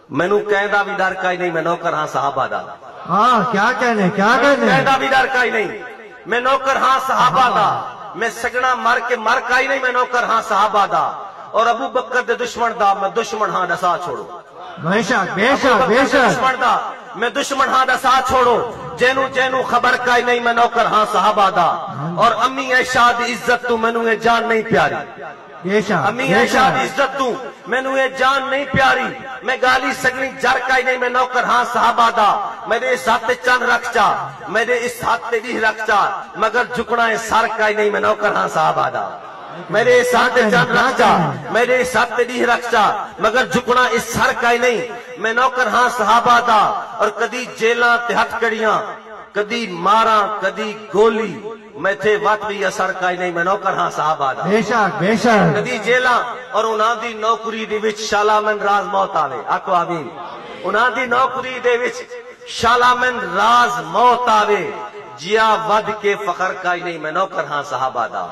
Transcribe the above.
مینو کہندا بھی ڈر کا ہی نہیں، میں نوکر ہاں صحابہ دا۔ ہاں کیا کہنے کیا کہنے، کہندا بھی ڈر کا ہی نہیں، میں نوکر ہاں صحابہ دا۔ میں سگنا مر کے مر کا ہی نہیں، میں نوکر ہاں صحابہ دا۔ اور ابو بکر دے دشمن دا میں دشمن ہاں دسا چھوڑو۔ بے شک بے شک بے شک، دشمن دا میں دشمن ہاں دسا چھوڑو۔ جینو جینو خبر کا ہی نہیں، میں نوکر ہاں صحابہ دا۔ اور امی عائشہ دی عزت تو مینوں یہ جان نہیں پیاری، بے شک امی بے عائشہ دی شک، عزت تو مینوں یہ جان نہیں پیاری۔ میں گالی سگنی جر کا ہی نہیں، میں نوکر ہاں صحابہ دا۔ میرے اس ہاتھ چند رکھ چا، میرے اس ہاتھ بھی رکھ چا، مگر جھکنا ہے سر کا ہی نہیں، میں نوکر ہاں صحابہ دا۔ میرے اس ہاتھ چند رکھ چا، میرے اس ہاتھ بھی رکھ چا، مگر جھکنا اس سر کا ہی نہیں، میں نوکر ہاں صحابہ دا۔ اور کدی جیلاں تے ہتھ کڑیاں، کدی ماراں کدی گولی، میں تھے وقت بھی اثر کا ہی نہیں، میں نوکر ہاں صحابہ دا۔ بے شک بے شک، کدی جیلاں اور انہاں دی نوکری دے وچ شالامن راز موت آوے، آکو آمین۔ انہاں دی نوکری دے وچ شالامن راز موت آوے، جیا ود کے فخر کا ہی نہیں، میں نوکر ہاں صحابہ دا۔